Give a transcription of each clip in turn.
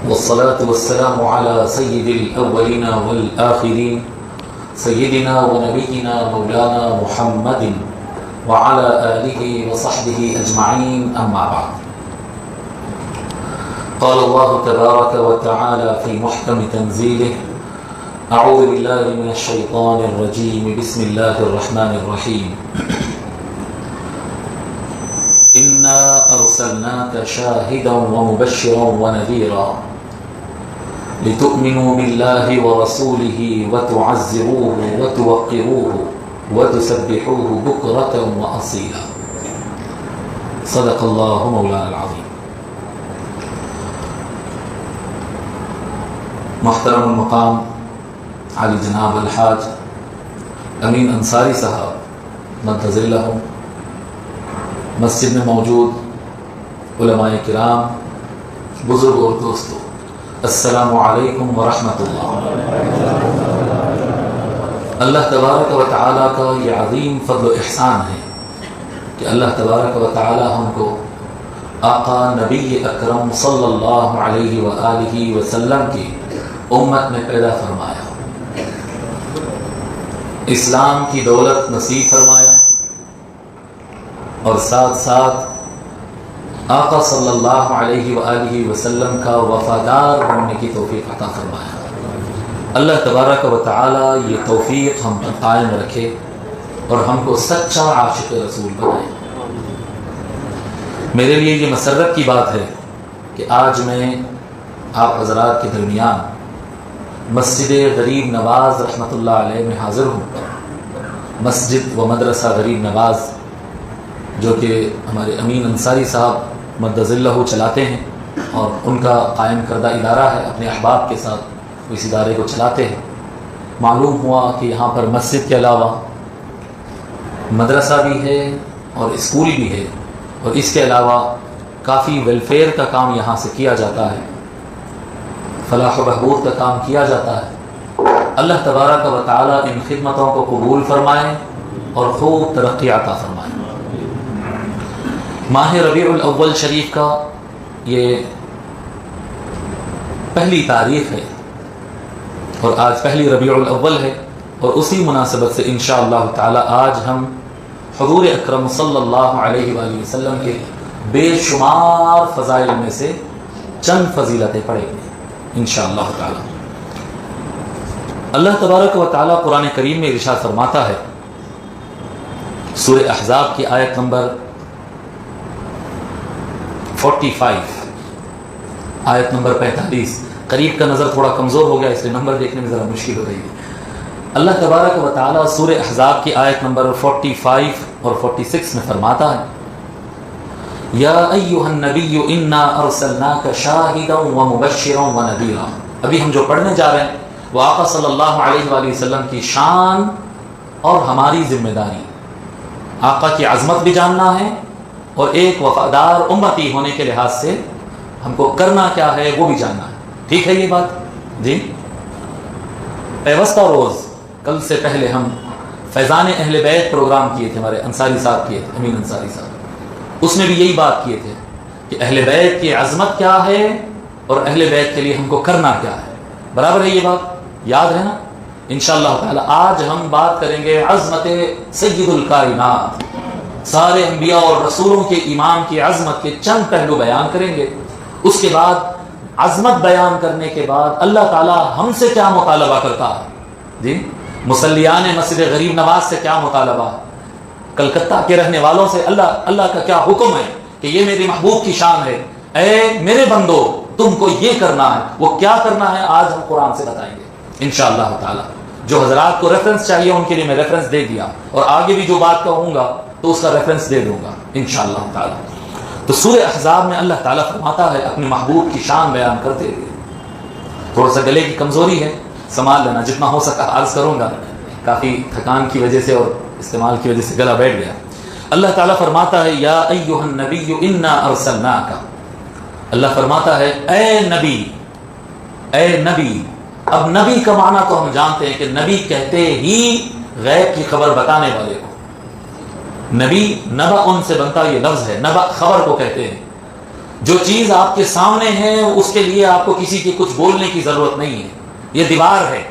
والصلاة والسلام على سيد الأولين والآخرين سيدنا ونبينا مولانا محمد وعلى آله وصحبه أجمعين، أما بعد. قال الله تبارك وتعالى في محكم تنزيله: أعوذ بالله من الشيطان الرجيم، بسم الله الرحمن الرحيم. إنا أرسلناك شاهدا ومبشرا ونذيرا لتؤمنوا بالله ورسوله وتعزروه وتوقروه وتسبحوه بكرة وأصيلا. صدق الله مولانا العظيم. محترم المقام علی جناب الحاج امین انصاری صاحب مدد ذلہم، مسجد میں موجود علماء کرام، بزرگ اور دوستو، السلام علیکم ورحمۃ اللہ. اللہ تبارک و تعالیٰ کا یہ عظیم فضل و احسان ہے کہ اللہ تبارک و تعالیٰ ہم کو آقا نبی اکرم صلی اللہ علیہ وآلہ وسلم کی امت میں پیدا فرمایا، اسلام کی دولت نصیب فرمایا، اور ساتھ ساتھ آقا صلی اللہ علیہ وآلہ وسلم کا وفادار بننے کی توفیق عطا فرمایا. اللہ تبارک و تعالی یہ توفیق ہم پر قائم رکھے اور ہم کو سچا عاشق رسول بنائے. میرے لیے یہ مسرت کی بات ہے کہ آج میں آپ حضرات کے درمیان مسجد غریب نواز رحمۃ اللہ علیہ میں حاضر ہوں. مسجد و مدرسہ غریب نواز جو کہ ہمارے امین انصاری صاحب مدد ذلہ چلاتے ہیں، اور ان کا قائم کردہ ادارہ ہے، اپنے احباب کے ساتھ اس ادارے کو چلاتے ہیں. معلوم ہوا کہ یہاں پر مسجد کے علاوہ مدرسہ بھی ہے اور اسکول بھی ہے، اور اس کے علاوہ کافی ویلفیئر کا کام یہاں سے کیا جاتا ہے، فلاح و بہبود کا کام کیا جاتا ہے. اللہ تبارک و تعالیٰ ان خدمتوں کو قبول فرمائے اور خوب ترقی عطا فرمائے. ماہ ربیع الاول شریف کا یہ پہلی تاریخ ہے، اور آج پہلی ربیع الاول ہے، اور اسی مناسبت سے انشاءاللہ تعالی آج ہم حضور اکرم صلی اللہ علیہ وآلہ وسلم کے بے شمار فضائل میں سے چند فضیلتیں پڑھیں گے انشاءاللہ تعالی. اللہ تبارک و تعالی قرآن کریم میں ارشاد فرماتا ہے، سورہ احزاب کی آیت نمبر 45، آیت نمبر 45. قریب کا نظر تھوڑا کمزور ہو گیا، اس لیے نمبر دیکھنے میں ذرا مشکل ہو رہی ہے. اللہ تبارک و تعالی سورہ احزاب کی آیت نمبر 45 اور 46 میں فرماتا ہے: یا ایھا النبی انا ارسلناک شاہدا ومبشرا ونذیرا. ابھی ہم جو پڑھنے جا رہے ہیں وہ آقا صلی اللہ علیہ وآلہ وسلم کی شان اور ہماری ذمہ داری. آقا کی عظمت بھی جاننا ہے، اور ایک وفادار امتی ہونے کے لحاظ سے ہم کو کرنا کیا ہے وہ بھی جاننا ہے. ٹھیک ہے یہ بات؟ جی. پیوستہ روز کل سے پہلے ہم فیضان اہل بیت پروگرام کیے تھے، ہمارے انصاری صاحب کیے تھے، امین انصاری صاحب. اس میں بھی یہی بات کیے تھے کہ اہل بیت کی عظمت کیا ہے اور اہل بیت کے لیے ہم کو کرنا کیا ہے. برابر ہے یہ بات؟ یاد ہے نا؟ انشاءاللہ تعالی آج ہم بات کریں گے عظمت سید الکائنات. سارے انبیاء اور رسولوں کے ایمان کی عظمت کے چند پہلو بیان کریں گے. اس کے بعد عظمت بیان کرنے کے بعد اللہ تعالی ہم سے کیا مطالبہ کرتا ہے. جی، مصلیان مسجد غریب نواز سے کیا مطالبہ ہے، کلکتہ کے رہنے والوں سے اللہ کا کیا حکم ہے کہ یہ میرے محبوب کی شان ہے، اے میرے بندو تم کو یہ کرنا ہے، وہ کیا کرنا ہے آج ہم قرآن سے بتائیں گے انشاءاللہ تعالی. جو حضرات کو ریفرنس چاہیے ان کے لیے میں ریفرنس دے دیا، اور آگے بھی جو بات کہوں گا تو اس کا ریفرنس دے دوں گا انشاءاللہ تعالی. تو سورہ احزاب میں اللہ تعالیٰ فرماتا ہے اپنے محبوب کی شان بیان کرتے ہوئے، تھوڑا سا گلے کی کمزوری ہے، سنبھال لینا، جتنا ہو سکا عرض کروں گا. کافی تھکان کی وجہ سے اور استعمال کی وجہ سے گلا بیٹھ گیا. اللہ تعالیٰ فرماتا ہے یا ایھا النبی انا ارسلناک. اللہ فرماتا ہے اے نبی، اے نبی. اب نبی کا معنی تو ہم جانتے ہیں کہ نبی کہتے ہی غیب کی خبر بتانے والے کو. نبی نبا ان سے بنتا یہ لفظ ہے، نبا خبر کو کہتے ہیں. جو چیز آپ کے سامنے ہے اس کے لیے آپ کو کسی کے کچھ بولنے کی ضرورت نہیں ہے. یہ دیوار ہے,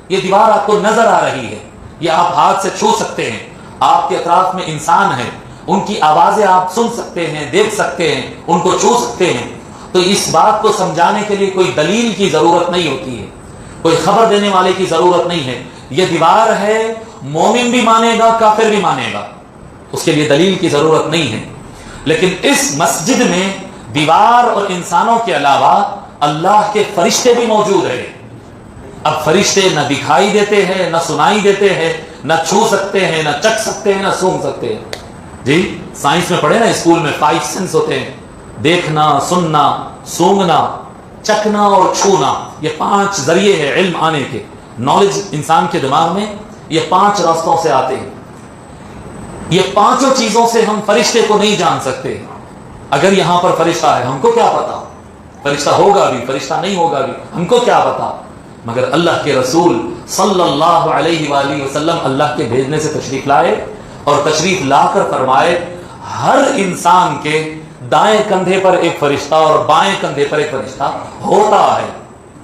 یہ دیوار آپ کو نظر آ رہی ہے, یہ آپ ہاتھ سے چھو سکتے ہیں. آپ کے اطراف میں انسان ہیں, ان کی آوازیں آپ سن سکتے ہیں, دیکھ سکتے ہیں, ان کو چھو سکتے ہیں. تو اس بات کو سمجھانے کے لیے کوئی دلیل کی ضرورت نہیں ہوتی ہے, کوئی خبر دینے والے کی ضرورت نہیں ہے. یہ دیوار ہے, مومن بھی مانے گا, کافر بھی مانے گا, اس کے لیے دلیل کی ضرورت نہیں ہے. لیکن اس مسجد میں دیوار اور انسانوں کے علاوہ اللہ کے فرشتے بھی موجود ہیں. اب فرشتے نہ دکھائی دیتے ہیں, نہ سنائی دیتے ہیں, نہ چھو سکتے ہیں, نہ چکھ سکتے ہیں, نہ سونگ سکتے ہیں. جی سائنس میں پڑھے نا اسکول میں, 5 سینس ہوتے ہیں, دیکھنا, سننا, سونگنا, چکھنا اور چھونا. یہ 5 ذریعے ہیں علم آنے کے. نالج انسان کے دماغ میں یہ 5 راستوں سے آتے ہیں. یہ 5 چیزوں سے ہم فرشتے کو نہیں جان سکتے. اگر یہاں پر فرشتہ ہے, ہم کو کیا پتا, فرشتہ ہوگا بھی, فرشتہ نہیں ہوگا بھی, ہم کو کیا پتا. مگر اللہ کے رسول صلی اللہ علیہ وآلہ وسلم اللہ کے بھیجنے سے تشریف لائے, اور تشریف لا کر فرمائے ہر انسان کے دائیں کندھے پر ایک فرشتہ اور بائیں کندھے پر ایک فرشتہ ہوتا ہے.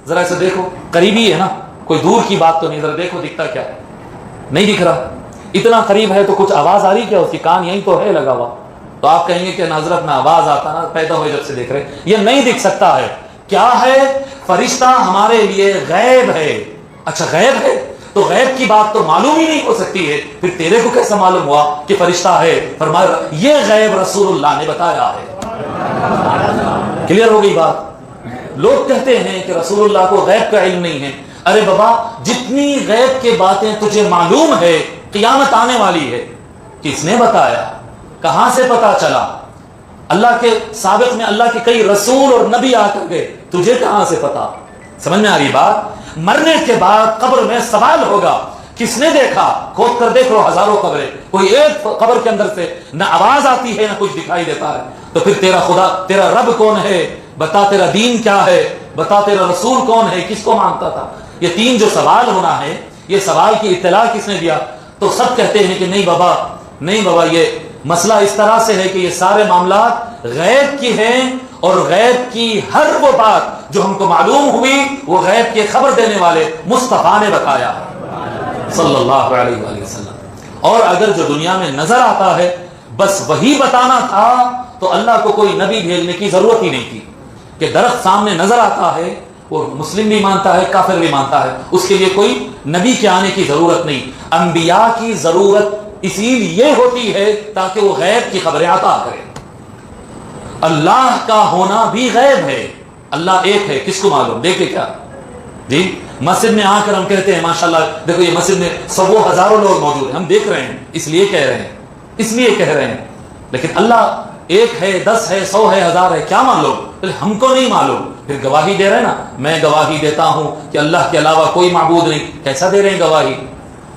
ذرا اسے دیکھو, قریبی ہے نا, کوئی دور کی بات تو نہیں. ذرا دیکھو دکھتا کیا ہے, نہیں دکھ رہا. اتنا قریب ہے تو کچھ آواز آ رہی کیا, اس کی کان یہیں تو ہے لگا ہوا. تو آپ کہیں گے کہ حضرت نہ آواز آتا, نا پیدا ہوئے جب سے دیکھ رہے. یہ نہیں دکھ سکتا ہے. کیا ہے, فرشتہ ہمارے لیے غیب ہے. اچھا غیب ہے تو غیب کی بات تو معلوم ہی نہیں ہو سکتی ہے, پھر تیرے کو کیسا معلوم ہوا کہ فرشتہ ہے؟ فرمایا یہ غیب رسول اللہ نے بتایا ہے. کلیئر ہو گئی بات. لوگ کہتے ہیں کہ رسول اللہ کو غیب کا علم نہیں ہے. ارے بابا, جتنی غیب کے باتیں تجھے معلوم ہے, قیامت آنے والی ہے, کس نے بتایا, کہاں سے پتا چلا؟ اللہ کے سابق میں اللہ کے کئی رسول اور نبی آ کر گئے, تجھے کہاں سے پتا؟ سمجھ میں آ رہی بات؟ مرنے کے بعد قبر میں سوال ہوگا, کس نے دیکھا؟ کھود کر دیکھ لو, ہزاروں قبریں, کوئی ایک قبر کے اندر سے نہ آواز آتی ہے, نہ کچھ دکھائی دیتا ہے. تو پھر تیرا خدا, تیرا رب کون ہے؟ بتا تیرا دین کیا ہے, بتا تیرا رسول کون ہے, کس کو مانتا تھا؟ یہ 3 جو سوال ہونا ہے, یہ سوال کی اطلاع کس نے دیا؟ تو سب کہتے ہیں کہ نہیں بابا, نہیں بابا, یہ مسئلہ اس طرح سے ہے کہ یہ سارے معاملات غیب کی ہیں, اور غیب کی ہر وہ بات جو ہم کو معلوم ہوئی وہ غیب کی خبر دینے والے مصطفیٰ نے بتایا صلی اللہ علیہ وآلہ وسلم. اور اگر جو دنیا میں نظر آتا ہے بس وہی بتانا تھا تو اللہ کو کوئی نبی بھیجنے کی ضرورت ہی نہیں تھی. کہ درخت سامنے نظر آتا ہے, وہ مسلم بھی مانتا ہے, کافر بھی مانتا ہے, اس کے لیے کوئی نبی کے آنے کی ضرورت نہیں. انبیاء کی ضرورت اسی لیے ہوتی ہے تاکہ وہ غیب کی خبریں عطا کرے. اللہ کا ہونا بھی غیب ہے. اللہ ایک ہے, کس کو معلوم؟ دیکھے کیا جی, مسجد میں آ کر ہم کہتے ہیں ماشاءاللہ دیکھو یہ مسجد میں سو ہزاروں لوگ موجود ہیں, ہم دیکھ رہے ہیں, اس لیے کہہ رہے ہیں, اس لیے کہہ رہے ہیں. لیکن اللہ ایک ہے, 10 ہے, 100 ہے, 1000 ہے, کیا معلوم؟ ہم کو نہیں معلوم. پھر گواہی دے رہے ہیں نا, میں گواہی دیتا ہوں کہ اللہ کے علاوہ کوئی معبود نہیں. کیسا دے رہے ہیں گواہی؟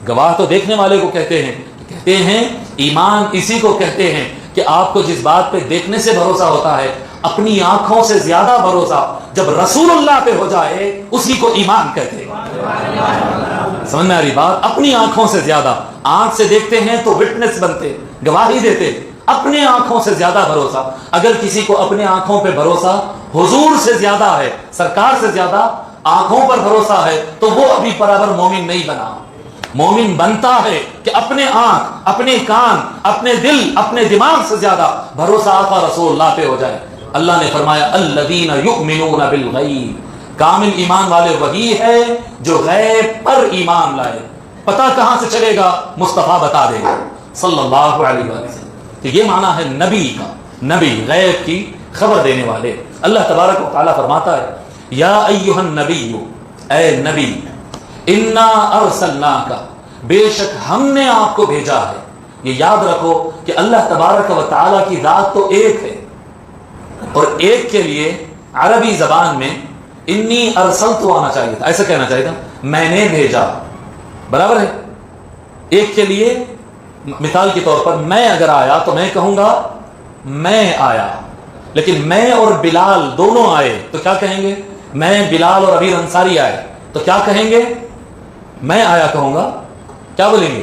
گواہ تو دیکھنے والے کو کہتے ہیں. کہتے ہیں ایمان اسی کو کہتے ہیں کہ آپ کو جس بات پہ دیکھنے سے بھروسہ ہوتا ہے, اپنی آنکھوں سے زیادہ بھروسہ جب رسول اللہ پہ ہو جائے اسی کو ایمان کہتے ہیں. سمجھ میں آ رہی بات؟ اپنی آنکھوں سے زیادہ, آنکھ سے دیکھتے ہیں تو وٹنس بنتے, گواہی دیتے, اپنے آنکھوں سے زیادہ بھروسہ. اگر کسی کو اپنے آنکھوں پہ بھروسہ حضور سے زیادہ ہے, سرکار سے زیادہ آنکھوں پر بھروسہ ہے, تو وہ ابھی برابر مومن نہیں بنا. مومن بنتا ہے کہ اپنے آنکھ, اپنے کان, اپنے دل, اپنے دماغ سے زیادہ بھروسہ آقا رسول اللہ پہ ہو جائے. اللہ نے فرمایا الذین یؤمنون بالغیب, کامل ایمان والے وہی ہے جو غیب پر ایمان لائے. پتہ کہاں سے چلے گا؟ مصطفیٰ بتا دے گا صلی اللہ علیہ وسلم. تو یہ معنی ہے نبی کا, نبی غیب کی خبر دینے والے. اللہ تبارک و تعالیٰ فرماتا ہے یا ایھا النبی, اے نبی, انا ارسلناک, بے شک ہم نے آپ کو بھیجا ہے. یہ یاد رکھو کہ اللہ تبارک و تعالیٰ کی ذات تو ایک ہے, اور ایک کے لیے عربی زبان میں انی ارسلت آنا چاہیے تھا, ایسا کہنا چاہیے تھا, میں نے بھیجا. برابر ہے؟ ایک کے لیے مثال کے طور پر میں اگر آیا تو میں کہوں گا میں آیا, لیکن میں اور بلال دونوں آئے تو کیا کہیں گے؟ میں, بلال اور ابیر انصاری آئے تو کیا کہیں گے؟ میں آیا کہوں گا, کیا بولیں گے؟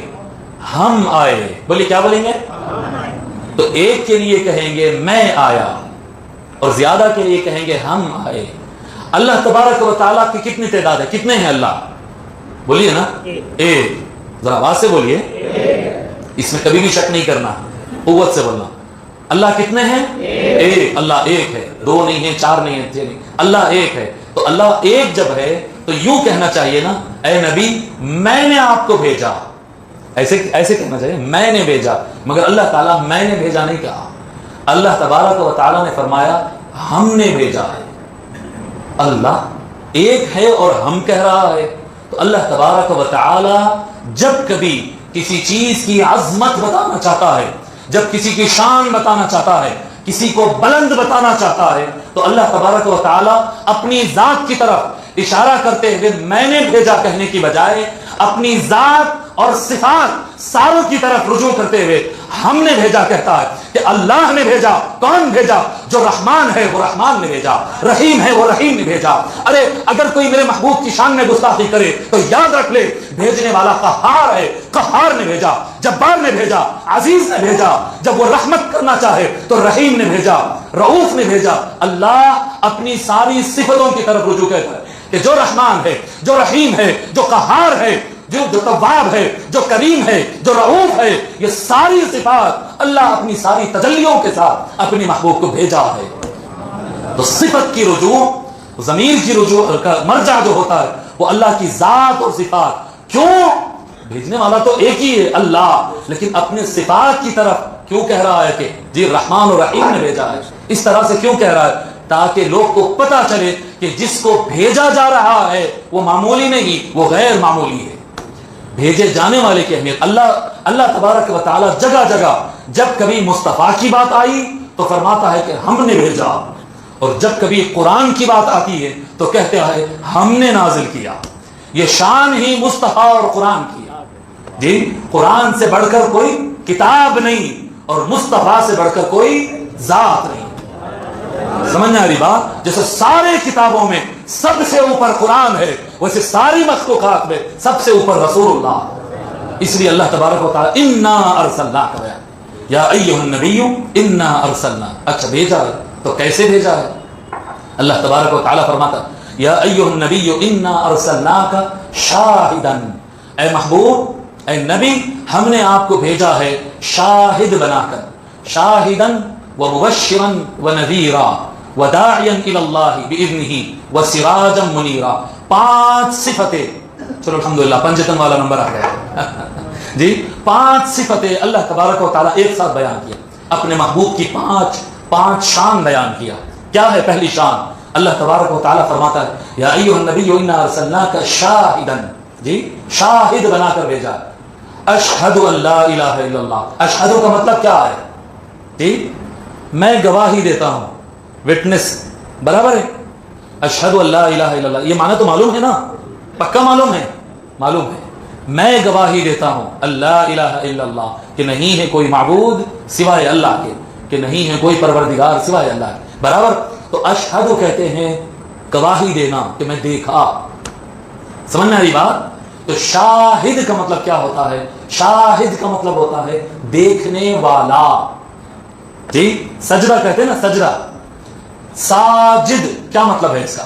ہم آئے. بولیے کیا بولیں گے؟ تو ایک کے لیے کہیں گے میں آیا, اور زیادہ کے لیے کہیں گے ہم آئے. اللہ تبارک و تعالیٰ کی کتنی تعداد ہے؟ کتنے ہیں اللہ؟ بولیے نا. ایک. ذرا آواز سے بولیے, اس میں کبھی بھی شک نہیں کرنا, قوت سے بولنا. اللہ کتنے ہیں؟ ایک. اللہ ایک ہے, دو نہیں ہے, چار نہیں ہے, چھ نہیں, اللہ ایک ہے. تو اللہ ایک جب ہے تو یوں کہنا چاہیے نا, اے نبی میں نے آپ کو بھیجا. ایسے کہنا چاہیے, میں نے بھیجا. مگر اللہ تعالیٰ میں نے بھیجا نہیں کہا. اللہ تبارک و تعالیٰ نے فرمایا ہم نے بھیجا ہے. اللہ ایک ہے اور ہم کہہ رہا ہے. تو اللہ تبارک و تعالی جب کبھی کسی چیز کی عظمت بتانا چاہتا ہے, جب کسی کی شان بتانا چاہتا ہے, کسی کو بلند بتانا چاہتا ہے, تو اللہ تبارک و تعالی اپنی ذات کی طرف اشارہ کرتے ہوئے میں نے بھیجا کہنے کی بجائے اپنی ذات اور صفات ساروں کی طرف رجوع کرتے ہوئے ہم نے بھیجا کہتا ہے کہ اللہ نے بھیجا. کون بھیجا؟ جو رحمان ہے وہ رحمان نے بھیجا, رحیم ہے وہ رحیم نے بھیجا. ارے اگر کوئی میرے محبوب کی شان میں گستاخی کرے تو یاد رکھ لے بھیجنے والا قہار ہے, قہار نے بھیجا, جبار نے بھیجا, عزیز نے بھیجا. جب وہ رحمت کرنا چاہے تو رحیم نے بھیجا, رؤوف نے بھیجا. اللہ اپنی ساری صفتوں کی طرف رجوع کرتا ہے کہ جو رحمان ہے, جو رحیم ہے, جو قہار ہے, جو تواب ہے, جو کریم ہے, جو رؤوف ہے, یہ ساری صفات اللہ اپنی ساری تجلیوں کے ساتھ اپنی محبوب کو بھیجا ہے. تو صفت کی رجوع, ضمیر کی رجوع کا مرجع جو ہوتا ہے وہ اللہ کی ذات اور صفات. کیوں؟ بھیجنے والا تو ایک ہی ہے اللہ, لیکن اپنے صفات کی طرف کیوں کہہ رہا ہے کہ جی رحمان اور رحیم نے بھیجا ہے؟ اس طرح سے کیوں کہہ رہا ہے؟ تاکہ لوگ کو پتا چلے کہ جس کو بھیجا جا رہا ہے وہ معمولی نہیں, وہ غیر معمولی ہے. بھیجے جانے والے کی اہمیت. اللہ تبارک و تعالی جگہ جگہ جب کبھی مصطفیٰ کی بات آئی تو فرماتا ہے کہ ہم نے بھیجا, اور جب کبھی قرآن کی بات آتی ہے تو کہتے ہیں ہم نے نازل کیا. یہ شان ہی مصطفیٰ اور قرآن کی. جی قرآن سے بڑھ کر کوئی کتاب نہیں اور مصطفیٰ سے بڑھ کر کوئی ذات نہیں. سمجھنا آ رہی بات؟ جیسے سارے کتابوں میں سب سے اوپر قرآن ہے, ویسے ساری مخلوقات میں سب سے اوپر رسول اللہ. اس لیے اللہ تبارک و تعالی انا ارسلناک کہا, یا ایھا النبی انا ارسلنا. اچھا بھیجا ہے تو کیسے بھیجا ہے؟ اللہ تبارک و تعالی فرماتا یا ایھا النبی انا ارسلناک شاہدا, اے محبوب, اے نبی, ہم نے آپ کو بھیجا ہے شاہد بنا کر. شاہدا ومبشرا ونذیرا وداعیا الی اللہ باذنہ وسراجا منیرا. 5 صفتیں. چلو الحمدللہ پنجتن والا نمبر آ گیا جی. 5 صفتیں اللہ تبارک و تعالیٰ ایک ساتھ بیان کیا. اپنے محبوب کی 5 شان بیان کیا. کیا ہے پہلی شان؟ اللہ تبارک و تعالیٰ فرماتا ہے یا ایھا النبی انا ارسلناک شاہدا, جی شاہد بنا کر بھیجا. اشہد ان لا الہ الا اللہ. اشہد کا مطلب کیا ہے؟ جی میں گواہی دیتا ہوں, وٹنس برابر ہے. اشہد ان لا الہ الا اللہ, یہ معنی تو معلوم ہے نا, پکا معلوم ہے, معلوم ہے. میں گواہی دیتا ہوں اللہ الہ الا اللہ, کہ نہیں ہے کوئی معبود سوائے اللہ کے, کہ نہیں ہے کوئی پروردگار سوائے اللہ کے, برابر. تو اشہد کہتے ہیں گواہی دینا کہ میں دیکھا. سمجھنا رہی بات؟ تو شاہد کا مطلب کیا ہوتا ہے؟ شاہد کا مطلب ہوتا ہے دیکھنے والا. جی سجدہ کہتے ہیں نا, سجدہ. ساجد کیا مطلب ہے اس کا؟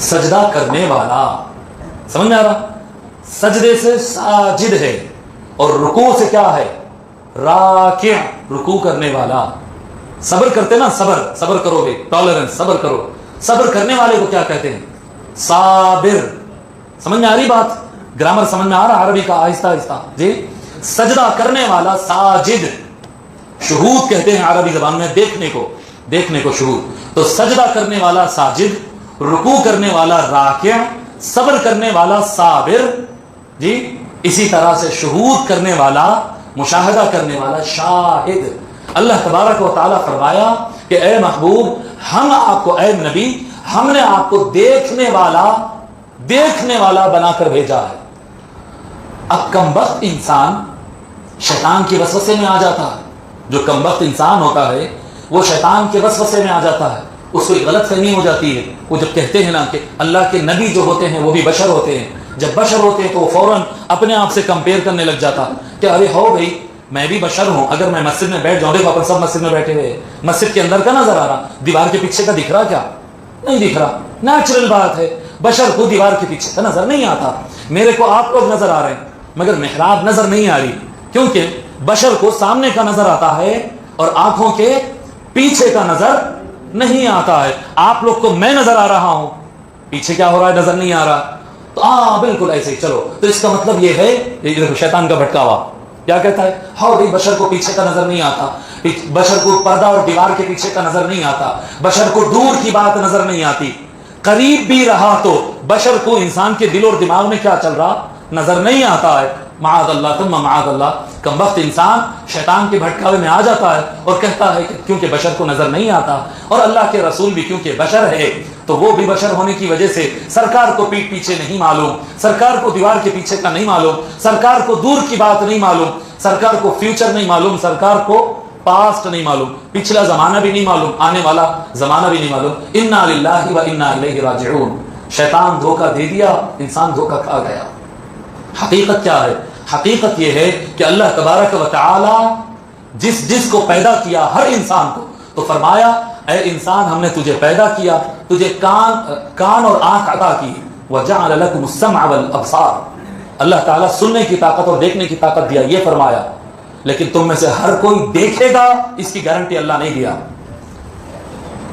سجدہ کرنے والا. سمجھ میں آ رہا؟ سجدے سے ساجد ہے, اور رکوع سے کیا ہے؟ راکع, رکوع کرنے والا. صبر کرتے نا, صبر کرو گے, ٹالرنس, صبر کرو. صبر کرنے والے کو کیا کہتے ہیں؟ صابر. سمجھ میں آ رہی بات؟ گرامر سمجھ میں آ رہا عربی کا آہستہ آہستہ؟ جی سجدہ کرنے والا ساجد. شہود کہتے ہیں عربی زبان میں دیکھنے کو شہود. تو سجدہ کرنے والا ساجد, رکوع کرنے والا راکع, صبر کرنے والا صابر. جی اسی طرح سے شہود کرنے والا, مشاہدہ کرنے والا شاہد. اللہ تبارک و تعالیٰ فرمایا کہ اے محبوب, ہم آپ کو, اے نبی, ہم نے آپ کو دیکھنے والا بنا کر بھیجا ہے. اب کمبخت انسان شیطان کی وسوسے میں آ جاتا ہے. جو کمبخت انسان ہوتا ہے وہ شیطان کے وسوسے میں آ جاتا ہے, اس کو غلط فہمی ہو جاتی ہے. وہ جب کہتے ہیں نا کہ اللہ کے نبی جو ہوتے ہیں وہ بھی بشر ہوتے ہیں, جب بشر ہوتے ہیں تو وہ فوراً اپنے آپ سے کمپیئر کرنے لگ جاتا کہ ارے ہو بھائی میں بھی بشر ہوں. اگر میں مسجد میں بیٹھ جاؤں, دیکھو اپن سب مسجد میں بیٹھے ہوئے, مسجد کے اندر کا نظر آ رہا, دیوار کے پیچھے کا دکھ رہا کیا؟ نہیں دکھ رہا. نیچرل بات ہے, بشر کو دیوار کے پیچھے کا نظر نہیں آتا. میرے کو آپ لوگ نظر آ رہے ہیں مگر محراب نظر نہیں آ رہی, کیونکہ بشر کو سامنے کا نظر آتا ہے اور آنکھوں کے پیچھے کا نظر نہیں آتا ہے. آپ لوگ کو میں نظر آ رہا ہوں, پیچھے کیا ہو رہا ہے نظر نہیں آ رہا. تو بالکل ایسے ہی چلو. تو اس کا مطلب یہ ہے, یہ شیطان کا بھٹکاوا کیا کہتا ہے, ہاں بھائی بشر کو پیچھے کا نظر نہیں آتا, بشر کو پردہ اور دیوار کے پیچھے کا نظر نہیں آتا, بشر کو دور کی بات نظر نہیں آتی. قریب بھی رہا تو بشر کو انسان کے دل اور دماغ میں کیا چل رہا نظر نہیں آتا ہے. معاذ اللہ ثم معاذ اللہ, کم وقت انسان شیطان کے بھٹکاوے میں آ جاتا ہے اور کہتا ہے کہ کیونکہ بشر کو نظر نہیں آتا, اور اللہ کے رسول بھی کیونکہ بشر ہے تو وہ بھی بشر ہونے کی وجہ سے سرکار کو پیٹ پیچھے نہیں معلوم, سرکار کو دیوار کے پیچھے کا نہیں معلوم, سرکار کو دور کی بات نہیں معلوم, سرکار کو فیوچر نہیں معلوم, سرکار کو پاسٹ نہیں معلوم, پچھلا زمانہ بھی نہیں معلوم, آنے والا زمانہ بھی نہیں معلوم. انا للہ و انا الیہ راجعون. شیطان دھوکہ دے دیا, انسان دھوکہ کھا گیا. حقیقت کیا ہے؟ حقیقت یہ ہے کہ اللہ تبارک و تعالی جس کو پیدا کیا ہر انسان کو, تو فرمایا اے انسان ہم نے تجھے پیدا کیا, تجھے کان اور آنکھ عطا کی. وجعل لکم السمع والابصار, اللہ تعالیٰ سننے کی طاقت اور دیکھنے کی طاقت دیا, یہ فرمایا. لیکن تم میں سے ہر کوئی دیکھے گا اس کی گارنٹی اللہ نہیں دیا.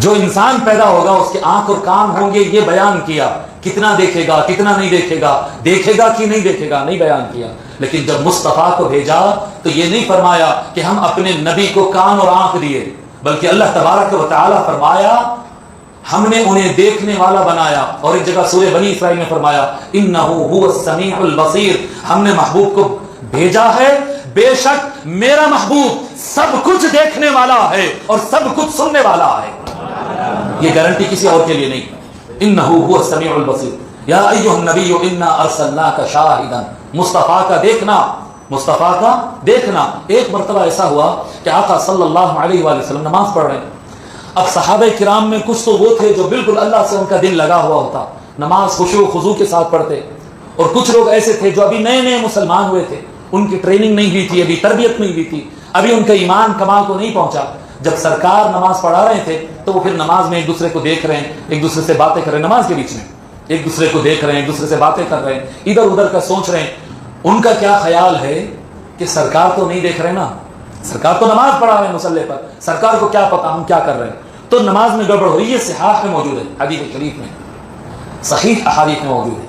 جو انسان پیدا ہوگا اس کے آنکھ اور کان ہوں گے, یہ بیان کیا. کتنا دیکھے گا کتنا نہیں دیکھے گا, دیکھے گا کہ نہیں دیکھے گا, نہیں بیان کیا. لیکن جب مصطفیٰ کو بھیجا تو یہ نہیں فرمایا کہ ہم اپنے نبی کو کان اور آنکھ دیے, بلکہ اللہ تبارک و تعالیٰ فرمایا ہم نے انہیں دیکھنے والا بنایا. اور ایک جگہ سورہ بنی اسرائیل میں فرمایا انہ هو السمیع البصیر, ہم نے محبوب کو بھیجا ہے, بے شک میرا محبوب سب کچھ دیکھنے والا ہے اور سب کچھ سننے والا ہے. یہ گارنٹی کسی اور کے لیے نہیں. انہ هو السمیع البصیر. یا ایھا النبی انا ارسلناک شاہدا, مصطفیٰ کا دیکھنا, مصطفیٰ کا دیکھنا. ایک مرتبہ ایسا ہوا کہ آقا صلی اللہ علیہ وآلہ وسلم نماز پڑھ رہے ہیں. اب صحابہ کرام میں کچھ تو وہ تھے جو بالکل اللہ سے ان کا دل لگا ہوا ہوتا, نماز خشوع و خضوع کے ساتھ پڑھتے, اور کچھ لوگ ایسے تھے جو ابھی نئے نئے مسلمان ہوئے تھے, ان کی ٹریننگ نہیں ہوئی تھی, ابھی تربیت نہیں ہوئی تھی, ابھی ان کا ایمان کمال کو نہیں پہنچا. جب سرکار نماز پڑھا رہے تھے تو وہ پھر نماز میں ایک دوسرے کو دیکھ رہے ہیں, ایک دوسرے سے باتیں کر رہے ہیں, نماز کے بیچ میں ایک دوسرے کو دیکھ رہے ہیں, ایک دوسرے سے باتیں کر رہے ہیں, ادھر ادھر کا سوچ رہے ہیں. ان کا کیا خیال ہے کہ سرکار تو نہیں دیکھ رہے نا, سرکار تو نماز پڑھا رہے ہیں مصلی پر, سرکار کو کیا پتا ہم کیا کر رہے ہیں. تو نماز میں گڑبڑ ہو رہی ہے. صحاح میں موجود ہے, حدیث شریف میں, صحیح احادیث میں موجود ہے.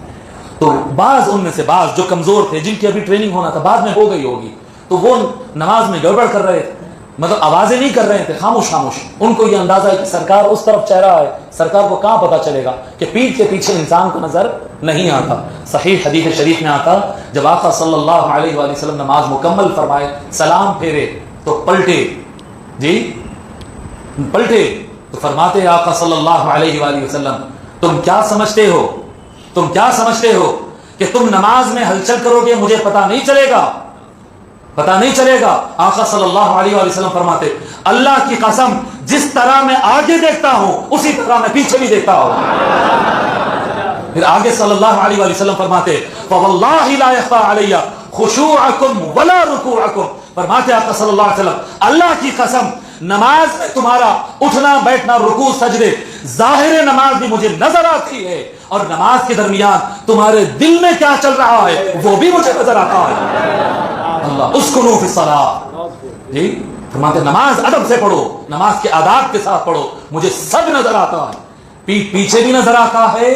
تو بعض ان میں سے بعض جو کمزور تھے, جن کی ابھی ٹریننگ ہونا تھا, بعد میں ہو گئی ہوگی, تو وہ نماز میں گڑبڑ کر رہے تھے, مطلب آوازیں نہیں کر رہے تھے, خاموش خاموش. ان کو یہ اندازہ ہے کہ سرکار اس طرف چہرہ ہے, سرکار کو کہاں پتا چلے گا کہ پیٹھ کے پیچھے انسان کو نظر نہیں آتا. صحیح حدیث شریف میں آتا جب آقا صلی اللہ علیہ وآلہ وسلم نماز مکمل فرمائے, سلام پھیرے تو پلٹے, جی پلٹے تو فرماتے ہیں آقا صلی اللہ علیہ وآلہ وسلم تم کیا سمجھتے ہو, تم کیا سمجھتے ہو کہ تم نماز میں ہلچل کرو گے مجھے پتا نہیں چلے گا, پتا نہیں چلے گا. آقا صلی اللہ علیہ وآلہ وسلم فرماتے اللہ کی قسم جس طرح میں آگے دیکھتا ہوں اسی طرح میں پیچھے بھی دیکھتا ہوں. پھر آگے صلی اللہ علیہ وآلہ وسلم فرماتے فواللہ لا يخفى علی خشوعکم ولا رکوعکم. فرماتے آقا صلی اللہ علیہ وسلم اللہ کی قسم نماز میں تمہارا اٹھنا بیٹھنا رکوع سجدے ظاہر نماز بھی مجھے نظر آتی ہے, اور نماز کے درمیان تمہارے دل میں کیا چل رہا ہے وہ بھی مجھے نظر آتا ہے. اللہ اسکنوا فی الصلاۃ, جی فرماتے نماز ادب سے پڑھو, نماز کے آداب کے ساتھ پڑھو, مجھے سب نظر آتا ہے, پیٹھ پیچھے بھی نظر آتا ہے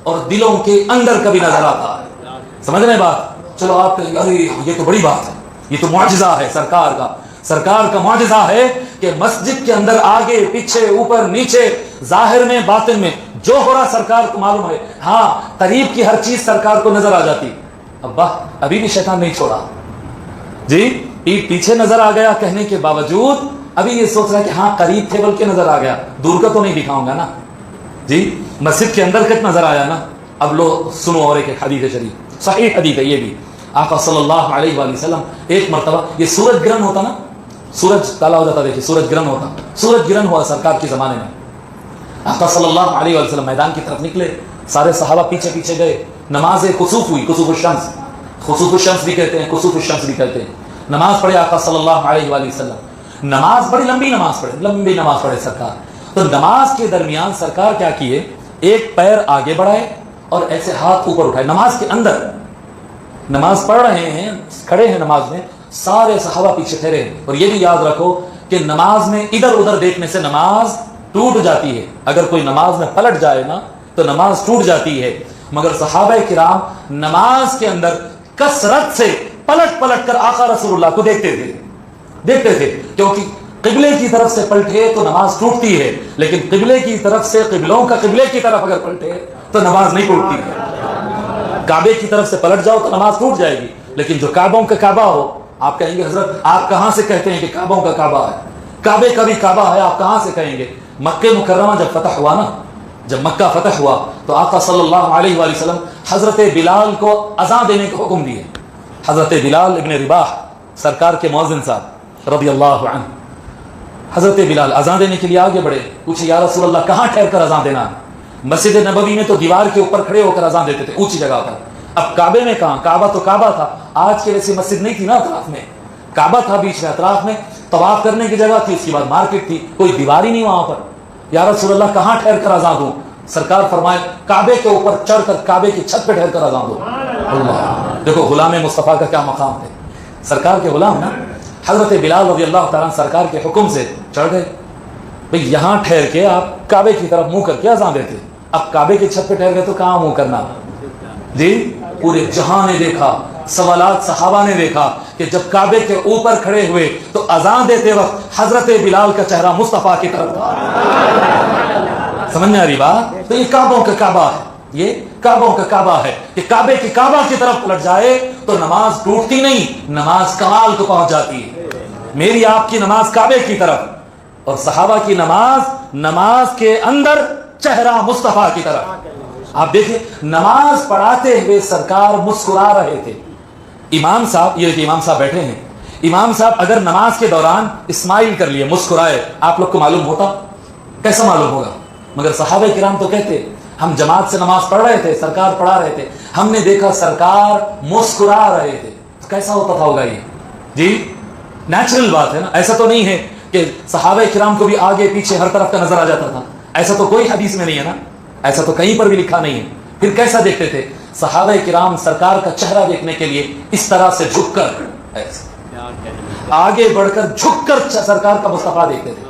اور دلوں کے اندر کا بھی نظر آتا ہے. سمجھ رہے بات؟ چلو آپ ارے یہ تو بڑی بات ہے, یہ تو معجزہ ہے سرکار کا. سرکار کا معجزہ ہے کہ مسجد کے اندر آگے پیچھے اوپر نیچے ظاہر میں باطن میں جو ہو رہا سرکار کو معلوم ہے. ہاں قریب کی ہر چیز سرکار کو نظر آ جاتی. ابا ابھی بھی شیطان نہیں چھوڑا, جی پیچھے نظر آ گیا کہنے کے باوجود ابھی یہ سوچ رہا ہے کہ ہاں قریب تھے بلکہ نظر آ گیا, دور کا تو نہیں دکھاؤں گا نا. جی مسجد کے اندر کت نظر آیا نا. اب لو سنو اور ایک حدیث شریف, صحیح حدیث ہے یہ بھی. آقا صلی اللہ علیہ وآلہ وسلم ایک مرتبہ, یہ سورج گرہن ہوتا نا, سورج کالا ہو جاتا, دیکھیے سورج گرہن ہوتا, سورج گرہن ہوا سرکار کے زمانے میں. آقا صلی اللہ علیہ وآلہ وسلم میدان کی طرف نکلے, سارے صحابہ پیچھے پیچھے گئے, نماز کسوف ہوئی, کسوف الشمس, خسوف الشمس بھی کہتے ہیں, کسوف الشمس بھی کہتے ہیں. نماز پڑھے آقا صلی اللہ علیہ وآلہ وسلم، نماز بڑی لمبی نماز پڑھے، لمبی نماز پڑھے سرکار. تو نماز کے درمیان سرکار کیا کیے، ایک پیر آگے بڑھائے اور ایسے ہاتھ اوپر اٹھائے. نماز کے اندر نماز پڑھ رہے ہیں، کھڑے ہیں نماز میں، سارے صحابہ پیچھے ٹھہرے ہیں. اور یہ بھی یاد رکھو کہ نماز میں ادھر ادھر دیکھنے سے نماز ٹوٹ جاتی ہے. اگر کوئی نماز میں پلٹ جائے نا تو نماز ٹوٹ جاتی ہے. مگر صحابہ کرام نماز کے اندر کثرت سے پلٹ پلٹ کر آقا رسول اللہ کو دیکھتے تھے کیونکہ قبلے کی طرف سے پلٹے تو نماز ٹوٹتی ہے، لیکن قبلے کی طرف سے قبلوں کا قبلے کی طرف اگر پلٹے تو نماز نہیں ٹوٹتی ہے. کعبے کی طرف سے پلٹ جاؤ تو نماز ٹوٹ جائے گی، لیکن جو کعبوں کا کعبہ ہو، آپ کہیں گے حضرت آپ کہاں سے کہتے ہیں کہ کعبوں کا کعبہ ہے؟ کعبے کا بھی کعبہ ہے، آپ کہاں سے کہیں گے؟ مکہ مکرمہ جب فتح ہوا نا، جب مکہ فتح ہوا تو آقا صلی اللہ علیہ وآلہ وسلم حضرت بلال کو اذان دینے کا حکم دیے. حضرت بلال ابن رباح سرکار کے مؤذن صاحب رضی اللہ عنہ، حضرت بلال اذان دینے کے لیے آگے بڑھے. پوچھے یا رسول اللہ کہاں ٹھہر کر اذان دینا ہے؟ مسجد نبوی میں تو دیوار کے اوپر کھڑے ہو کر اذان دیتے تھے، اونچی جگہ پر. اب کعبے میں کہاں؟ کعبہ تو کعبہ تھا، آج کے ویسے مسجد نہیں تھی نا اطراف میں، کعبہ تھا بیچ میں، اطراف میں طواف کرنے کی جگہ تھی، اس کے بعد مارکیٹ تھی، کوئی دیوار ہی نہیں وہاں پر. یا رسول اللہ کہاں ٹھہر کر اذان دوں؟ سرکار فرمائے کعبے کے اوپر چڑھ کر کعبے کی چھت پہ ٹھہر کر اذان دو. اللہ، دیکھو غلام مصطفیٰ کا کیا مقام ہے، سرکار کے غلام نا. حضرت بلال رضی اللہ تعالیٰ سرکار کے حکم سے چڑھ گئے. بھئی یہاں ٹھہر کے آپ کعبے کی طرف منہ کر کے اذان دیتے، اب کعبے کی چھت پہ ٹھہر گئے تو کہاں منہ کرنا؟ جی پورے جہاں نے دیکھا، سوالات صحابہ نے دیکھا کہ جب کعبے کے اوپر کھڑے ہوئے تو اذان دیتے وقت حضرت بلال کا چہرہ مصطفیٰ کی طرف تھا. سمجھ میں آ رہی بات؟ تو یہ کعبوں کا کعبہ ہے، یہ کعبوں کا کعبہ ہے کہ کعبے کی کعبہ کی طرف پلٹ جائے تو نماز ٹوٹتی نہیں، نماز کمال کو پہنچ جاتی ہے. میری آپ کی نماز کعبے کی طرف، اور صحابہ کی نماز کے اندر چہرہ مصطفیٰ کی طرف. آپ دیکھیں نماز پڑھاتے ہوئے سرکار مسکرا رہے تھے. امام صاحب، یہ امام صاحب بیٹھے ہیں، امام صاحب اگر نماز کے دوران اسمائل کر لیے، مسکرائے، آپ لوگ کو معلوم ہوتا؟ کیسا معلوم ہوگا؟ مگر صحابہ کرام تو کہتے ہم جماعت سے نماز پڑھ رہے تھے، سرکار پڑھا رہے تھے، ہم نے دیکھا سرکار مسکرا رہے تھے. تو کیسا ہوتا تھا ہوگا یہ؟ جی نیچرل بات ہے نا. ایسا تو نہیں ہے کہ صحابہ کرام کو بھی آگے پیچھے ہر طرف کا نظر آ جاتا تھا، ایسا تو کوئی حدیث میں نہیں ہے نا، ایسا تو کہیں پر بھی لکھا نہیں ہے. پھر کیسا دیکھتے تھے؟ صحابہ کرام سرکار کا چہرہ دیکھنے کے لیے اس طرح سے جھک کر، آگے بڑھ کر جھک کر سرکار کا مصطفیٰ دیکھتے تھے.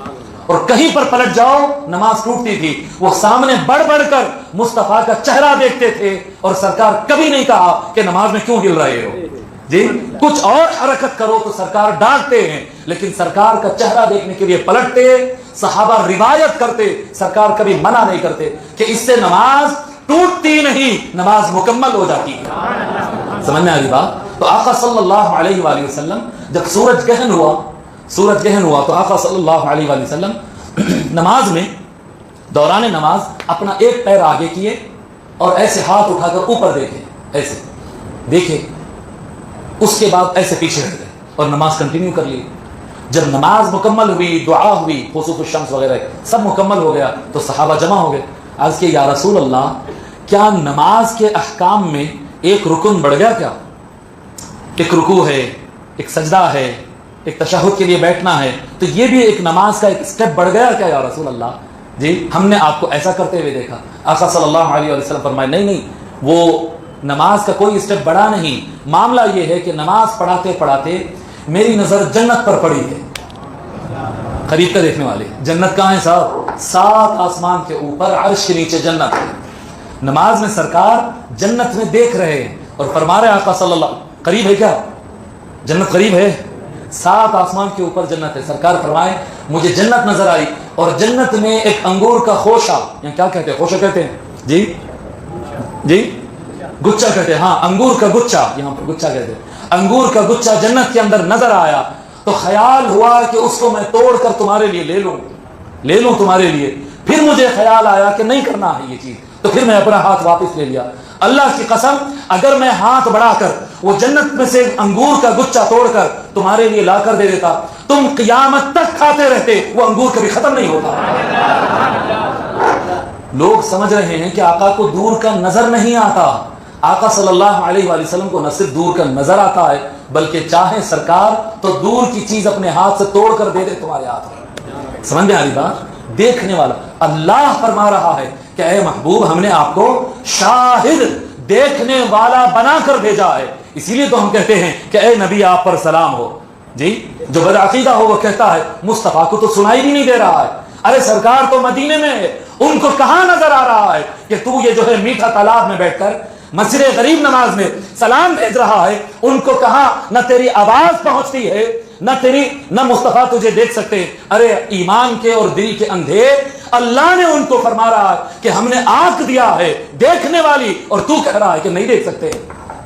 اور کہیں پر پلٹ جاؤ نماز ٹوٹتی تھی، وہ سامنے بڑھ بڑھ کر مصطفیٰ کا چہرہ دیکھتے تھے. اور سرکار کبھی نہیں کہا کہ نماز میں کیوں ہل رہے ہو، جی کچھ اور حرکت کرو تو سرکار ڈانٹتے ہیں، لیکن سرکار کا چہرہ دیکھنے کے لیے پلٹتے. صحابہ روایت کرتے، سرکار کبھی منع نہیں کرتے کہ اس سے نماز ٹوٹتی نہیں، نماز مکمل ہو جاتی ہے. سمجھ میں آ رہی بات؟ تو آقا صلی اللہ علیہ وآلہ وسلم جب سورج گہن ہوا تو آقا صلی اللہ علیہ وآلہ وسلم نماز میں دوران نماز اپنا ایک پیر آگے کیے اور ایسے ہاتھ اٹھا کر اوپر ایسے دیکھے، اس کے بعد ایسے پیچھے ہٹ گئے اور نماز کنٹینیو کر لی. جب نماز مکمل ہوئی، دعا ہوئی، خسوف الشمس وغیرہ سب مکمل ہو گیا تو صحابہ جمع ہو گئے. عرض کہ یا رسول اللہ کیا نماز کے احکام میں ایک رکن بڑھ گیا کیا؟ ایک رکوع ہے، ایک سجدہ ہے، ایک تشہد کے لیے بیٹھنا ہے، تو یہ بھی ایک نماز کا ایک سٹیپ بڑھ گیا کیا یا رسول اللہ؟ جی ہم نے آپ کو ایسا کرتے ہوئے دیکھا. آقا صلی اللہ علیہ وسلم فرمائے نہیں، وہ نماز کا کوئی سٹیپ بڑھا نہیں. معاملہ یہ ہے کہ نماز پڑھاتے پڑھاتے میری نظر جنت پر پڑی ہے. قریب کا دیکھنے والے، جنت کہاں ہے صاحب؟ 7 آسمان کے اوپر عرش کے نیچے جنت ہے. نماز میں سرکار جنت میں دیکھ رہے ہیں اور فرما رہے آقا صلی اللہ، قریب ہے کیا جنت؟ قریب ہے، 7 آسمان کے اوپر جنت ہے. سرکار فرمائے مجھے جنت نظر آئی اور جنت میں ایک انگور کا خوشہ، یہاں کیا کہتے ہیں؟ خوشہ کہتے ہیں جی گچھا کہتے ہیں، ہاں انگور کا گچھا، یہاں پر گچھا کہتے ہیں. انگور کا گچھا جنت کے اندر نظر آیا تو خیال ہوا کہ اس کو میں توڑ کر تمہارے لیے لے لوں تمہارے لیے. پھر مجھے خیال آیا کہ نہیں کرنا ہے یہ چیز، تو پھر میں اپنا ہاتھ واپس لے لیا. اللہ کی قسم اگر میں ہاتھ بڑھا کر وہ جنت میں سے انگور کا گچھا توڑ کر تمہارے لیے لا کر دے دیتا، تم قیامت تک کھاتے رہتے، وہ انگور کبھی ختم نہیں ہوتا. لوگ سمجھ رہے ہیں کہ آقا کو دور کا نظر نہیں آتا. آقا صلی اللہ علیہ وآلہ وسلم کو نہ صرف دور کا نظر آتا ہے بلکہ چاہے سرکار تو دور کی چیز اپنے ہاتھ سے توڑ کر دے دے تمہارے ہاتھ میں. سمجھ میں آ رہی بات؟ دیکھنے والا اللہ فرما رہا ہے کہ اے محبوب ہم نے آپ کو شاہد دیکھنے والا بنا کر بھیجا ہے. اسی لیے تو ہم کہتے ہیں کہ اے نبی آپ پر سلام ہو. جی جو بدعقیدہ ہو وہ کہتا ہے مصطفیٰ کو تو سنائی بھی نہیں دے رہا ہے. ارے سرکار تو مدینے میں ہے, ان کو کہاں نظر آ رہا ہے کہ تو یہ جو ہے میٹھا تالاب میں بیٹھ کر مسجد غریب نماز میں سلام بھیج رہا ہے؟ ان کو کہاں نہ تیری آواز پہنچتی ہے نہ مصطفیٰ تجھے دیکھ سکتے. ارے ایمان کے اور دل کے اندھے اللہ نے ان کو فرما رہا ہے کہ ہم نے آنکھ دیا ہے دیکھنے والی, اور تو کہہ رہا ہے کہ نہیں دیکھ سکتے.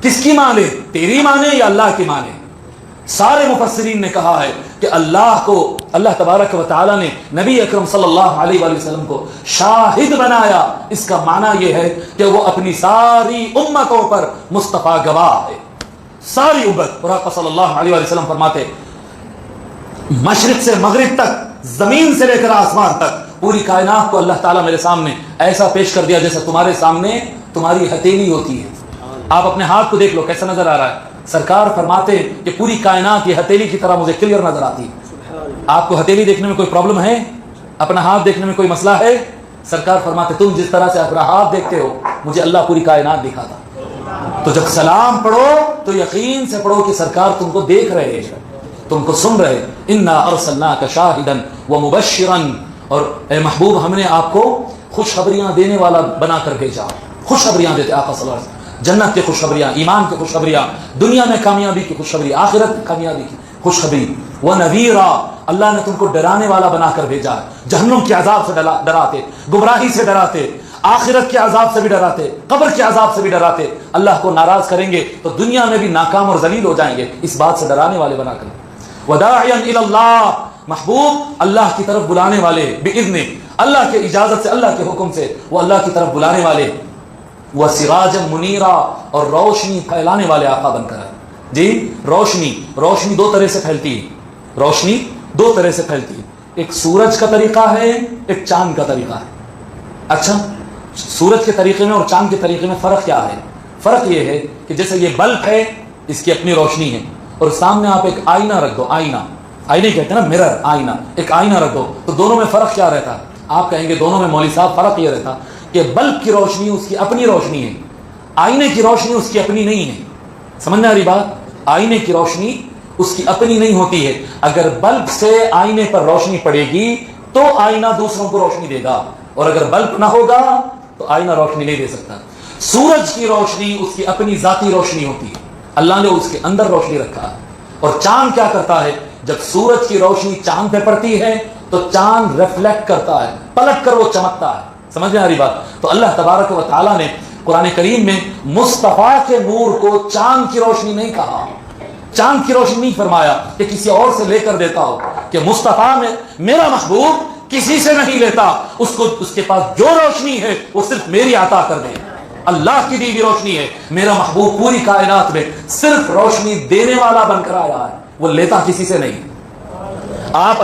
کس کی مانے؟ تیری مانے یا اللہ کی مانے؟ سارے مفسرین نے کہا ہے کہ اللہ تبارک و تعالی نے نبی اکرم صلی اللہ علیہ وآلہ وسلم کو شاہد بنایا. اس کا معنی یہ ہے کہ وہ اپنی ساری امتوں پر مصطفیٰ گواہ ہے. ساری امت. اور آقا صلی اللہ علیہ وآلہ وسلم فرماتے مشرق سے مغرب تک, زمین سے لے کر آسمان تک پوری کائنات کو اللہ تعالیٰ میرے سامنے ایسا پیش کر دیا جیسا تمہارے سامنے تمہاری ہتھیلی ہوتی ہے. آپ اپنے ہاتھ کو دیکھ لو کیسا نظر آ رہا ہے. سرکار فرماتے ہیں کہ پوری کائنات یہ ہتھیلی کی طرح مجھے کلیئر نظر آتی ہے. آپ کو ہتھیلی دیکھنے میں کوئی پرابلم ہے؟ اپنا ہاتھ دیکھنے میں کوئی مسئلہ ہے؟ سرکار فرماتے تم جس طرح سے اپنا ہاتھ دیکھتے ہو مجھے اللہ پوری کائنات دکھاتا. تو جب سلام پڑھو تو یقین سے پڑھو کہ سرکار تم کو دیکھ رہے ہیں, تم کو سن رہے. انا ارسلناک شاہدا ومبشرا, اور اے محبوب ہم نے آپ کو خوشخبریاں دینے والا بنا کر بھیجا. خوشخبریاں دیتے آقا صلی اللہ علیہ وسلم, جنت کی خوشخبریاں, ایمان کی خوشخبریاں, دنیا میں کامیابی کی خوشخبری, آخرت کی کامیابی کی خوشخبری. وَنَذِيرًا, اللہ نے تم کو ڈرانے والا بنا کر بھیجا ہے. جہنم کے عذاب سے ڈراتے, گمراہی سے ڈراتے, آخرت کے عذاب سے بھی ڈراتے, قبر کے عذاب سے بھی ڈراتے. اللہ کو ناراض کریں گے تو دنیا میں بھی ناکام اور ذلیل ہو جائیں گے, اس بات سے ڈرانے والے بنا کر. وَدَاعِيًا إِلَى اللَّهِ, محبوب اللہ کی طرف بلانے والے, بِإِذْنِ, اللہ کے اجازت سے, اللہ کے حکم سے وہ اللہ کی طرف بلانے والے. وَسِرَاجًا مُنِيرًا, اور روشنی پھیلانے والے آقا بن کر ہے. جی روشنی دو طرح سے پھیلتی ہے. روشنی دو طرح سے پھیلتی ہے, ایک سورج کا طریقہ ہے, ایک چاند کا طریقہ ہے. اچھا, سورج کے طریقے میں اور چاند کے طریقے میں فرق کیا ہے؟ فرق یہ ہے کہ جیسے یہ بلب ہے, اس کی اپنی روشنی ہے, اور سامنے آپ ایک آئینہ رکھ دو, آئینے کہتے ہیں نا, مرر, آئینہ, ایک آئینہ رکھ دو, تو دونوں میں فرق کیا رہتا؟ آپ کہیں گے دونوں میں مولوی صاحب فرق یہ رہتا کہ بلب کی روشنی اس کی اپنی روشنی ہے, آئینے کی روشنی اس کی اپنی نہیں ہے. سمجھ میں آ رہی بات؟ آئینے کی روشنی اس کی اپنی نہیں ہوتی ہے. اگر بلب سے آئینے پر روشنی پڑے گی تو آئینہ دوسروں کو روشنی دے گا, اور اگر بلب نہ ہوگا تو آئینہ روشنی نہیں دے سکتا. سورج کی روشنی اس کی اپنی ذاتی روشنی ہوتی ہے, اللہ نے اس کے اندر روشنی رکھا ہے. اور چاند کیا کرتا ہے؟ جب سورج کی روشنی چاند پہ پڑتی ہے تو چاند ریفلیکٹ کرتا ہے, پلٹ کر وہ چمکتا ہے. سمجھ میں آ رہی بات؟ تو اللہ تبارک و تعالیٰ نے قرآن کریم میں مصطفیٰ کے نور کو چاند کی روشنی نہیں کہا, چاند کی روشنی نہیں فرمایا کہ کسی اور سے لے کر دیتا ہو, کہ مصطفیٰ میں میرا محبوب کسی سے نہیں لیتا, اس کے پاس جو روشنی ہے وہ صرف میری عطا کر دے. اللہ کی دی ہوئی روشنی ہے, میرا محبوب پوری کائنات میں صرف روشنی دینے والا بن کر آیا ہے, وہ لیتا کسی سے نہیں. آپ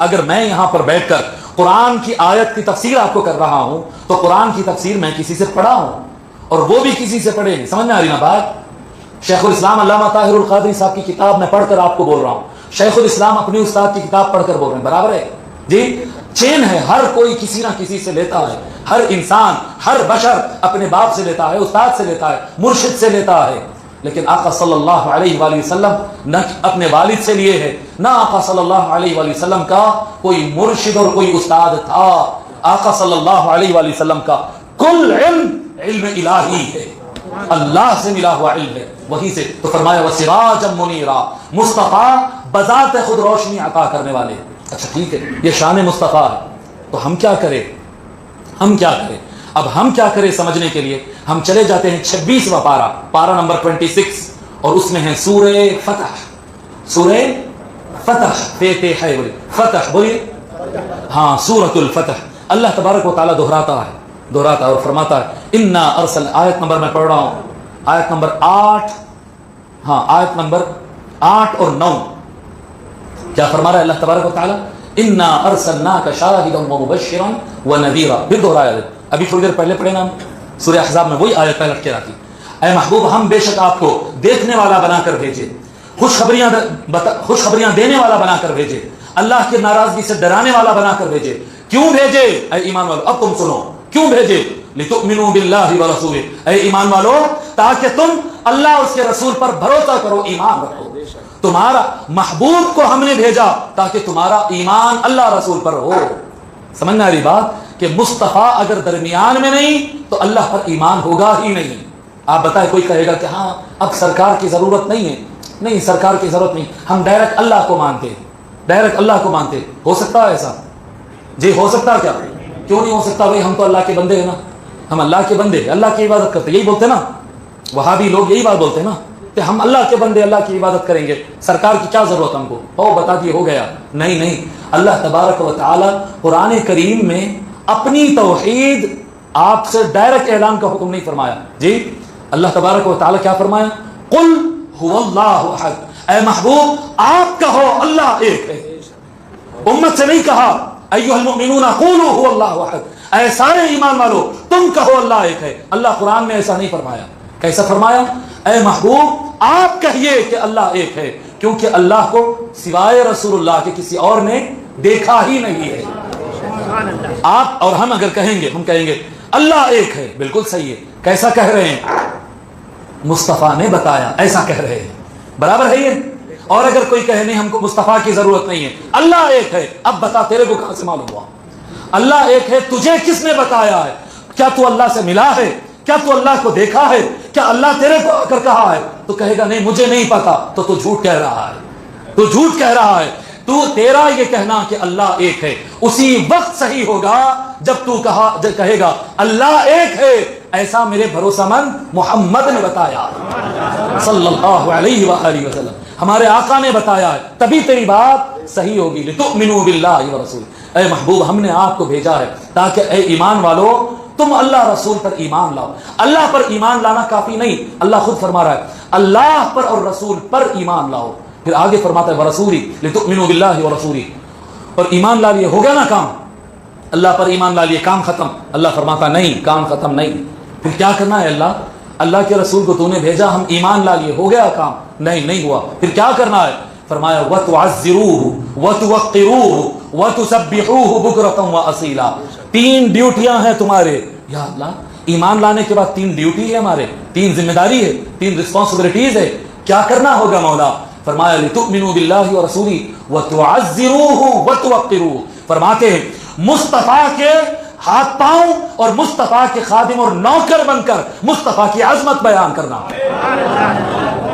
اگر میں یہاں پر بیٹھ کر قرآن کی آیت کی تفسیر آپ کو کر رہا ہوں تو قرآن کی تفسیر میں کسی سے پڑھا ہوں, اور وہ بھی کسی سے پڑھے. سمجھ میں آ رہی نا بات؟ شیخ الاسلام علامہ طاہر القادری صاحب کی کتاب میں پڑھ کر آپ کو بول رہا ہوں, شیخ الاسلام اپنی استاد کی کتاب پڑھ کر بول رہے ہیں, برابر ہے جی. چین ہے, ہر کوئی کسی نہ کسی سے لیتا ہے, ہر انسان, ہر بشر اپنے باپ سے لیتا ہے, استاد سے لیتا ہے, مرشد سے لیتا ہے. لیکن آقا صلی اللہ علیہ وآلہ وسلم نہ اپنے والد سے لیے ہے, نہ آقا صلی اللہ علیہ وآلہ وسلم کا کوئی مرشد اور کوئی استاد تھا. آقا صلی اللہ علیہ وآلہ وسلم کا کل علم الہی ہے, اللہ سے ملا ہوا علم ہے, وہی سے. تو فرمایا وسراجا منیرا, مصطفیٰ بذات خود روشنی عطا کرنے والے. اچھا ٹھیک ہے, یہ شان مصطفیٰ ہے, تو ہم کیا کریں؟ اب ہم کیا کریں سمجھنے کے لیے ہم چلے جاتے ہیں 26واں پارہ نمبر 26, اور اس میں ہے سورہ فتح. سورہ فتح, فتح بولیے, ہاں سورۃ الفتح. اللہ تبارک و تعالیٰ دہراتا اور فرماتا ہے انا ارسل, آیت نمبر میں پڑھ رہا ہوں, آیت نمبر 8, ہاں آیت نمبر 8 اور 9. کیا فرما رہا ہے اللہ تبارک و تعالیٰ؟ انا ارسلناک شاہدا ومبشرا ونذیرا. پھر دوہرایا, ابھی تھوڑی دیر پہلے پڑھے نا سورہ احزاب میں, وہی آیت پہ لٹ کے رکھی, اے محبوب ہم بے شک آپ کو دیکھنے والا بنا کر بھیجے, خوشخبریاں دینے والا بنا کر بھیجے, اللہ کی ناراضگی سے ڈرانے والا بنا کر بھیجے. کیوں بھیجے اے ایمان والو؟ اب تم سنو کیوں بھیجے. لتؤمنوا باللہ ورسولہ, اے ایمان والو تاکہ تم اللہ اس کے رسول پر بھروسہ کرو, ایمان رکھو. تمہارا محبوب کو ہم نے بھیجا تاکہ تمہارا ایمان اللہ رسول پر ہو. سمجھنا آ رہی بات کہ مصطفیٰ اگر درمیان میں نہیں تو اللہ پر ایمان ہوگا ہی نہیں. آپ بتائیں, کوئی کہے گا کہ ہاں اب سرکار کی ضرورت نہیں ہے. نہیں, سرکار کی ضرورت نہیں, ہم ڈائریکٹ اللہ کو مانتے, ڈائریکٹ اللہ کو مانتے. ہو سکتا ہے ایسا؟ جی ہو سکتا ہے. کیا کیوں نہیں ہو سکتا بھائی؟ ہم تو اللہ کے بندے ہیں نا, ہم اللہ کے بندے, اللہ کی عبادت کرتے. یہی بولتے نا وہابی لوگ, یہی بات بولتے ہیں نا کہ ہم اللہ کے بندے, اللہ کی عبادت کریں گے, سرکار کی کیا ضرورت ہم کو, او بتا دیے ہو گیا. نہیں نہیں, اللہ تبارک و تعالی قرآن کریم میں اپنی توحید آپ سے ڈائریکٹ اعلان کا حکم نہیں فرمایا. جی اللہ تبارک و تعالی کیا فرمایا؟ قل هو اللہ احد, اے محبوب آپ کہو اللہ ایک ہے. امت سے نہیں کہا ایھا المؤمنون قولوا هو اللہ احد, اے سارے ایمان والو تم کہو اللہ ایک ہے. اللہ قرآن میں ایسا نہیں فرمایا. کیسا فرمایا؟ اے محبوب آپ کہیے کہ اللہ ایک ہے, کیونکہ اللہ کو سوائے رسول اللہ کے کسی اور نے دیکھا ہی نہیں ہے. آپ اور ہم اگر کہیں گے, ہم کہیں گے اللہ ایک ہے, بالکل صحیح ہے. کیسا کہہ رہے ہیں؟ مصطفیٰ نے بتایا ایسا کہہ رہے ہیں, برابر ہے یہ. اور اگر کوئی کہے نہیں ہم کو مصطفیٰ کی ضرورت نہیں ہے, اللہ ایک ہے, اب بتا تیرے کو کہاں سے معلوم ہوا؟ اللہ ایک ہے تجھے کس نے بتایا ہے؟ کیا تو اللہ سے ملا ہے؟ کیا تو اللہ کو دیکھا ہے؟ کیا اللہ تیرے کو آ کر کہا ہے؟ تو کہے گا نہیں مجھے نہیں پتا, تو جھوٹ کہہ رہا ہے, تو جھوٹ کہہ رہا ہے. تو تیرا یہ کہنا کہ اللہ ایک ہے اسی وقت صحیح ہوگا جب تو کہے گا اللہ ایک ہے, ایسا میرے بھروسہ مند محمد نے بتایا صلی اللہ علیہ وآلہ وسلم, ہمارے آقا نے بتایا ہے, تبھی تیری بات صحیح ہوگی. لتؤمنوا باللہ ورسولہ, اے محبوب ہم نے آپ کو بھیجا ہے تاکہ اے ایمان والو تم اللہ رسول پر ایمان لاؤ. اللہ پر ایمان لانا کافی نہیں, اللہ خود فرما رہا ہے اللہ پر اور رسول پر ایمان لاؤ. پھر آگے فرماتا ہے ورسولی لتؤمنوا باللہ ورسولہ, اور ایمان لا لیے ہو گیا نا کام, اللہ پر ایمان لا لیے کام ختم. اللہ فرماتا نہیں کام ختم نہیں, پھر کیا کرنا ہے؟ اللہ کے رسول کو تو نے بھیجا, ہم ایمان لا لیے ہو گیا کام؟ نہیں ہوا. پھر کیا کرنا ہے؟ فرمایا وَتُعَزِّرُوهُ وَتُوَقِّرُوهُ وَتُسَبِّحُوهُ بُكْرَةً وَأَصِيلًا. 3 ڈیوٹیاں ہیں تمہارے. یا اللہ ایمان لانے کے بعد 3 ڈیوٹی ہے ہمارے, 3 ذمہ داری ہے, 3 رسپانسبلٹیز ہے. کیا کرنا ہوگا مولا؟ فرمایا لتؤمنوا باللہ ورسولہ وتعزروہ وتوقروہ. فرماتے ہیں مصطفیٰ کے ہاتھ پاؤں اور مصطفیٰ کے خادم اور نوکر بن کر مصطفیٰ کی عظمت بیان کرنا.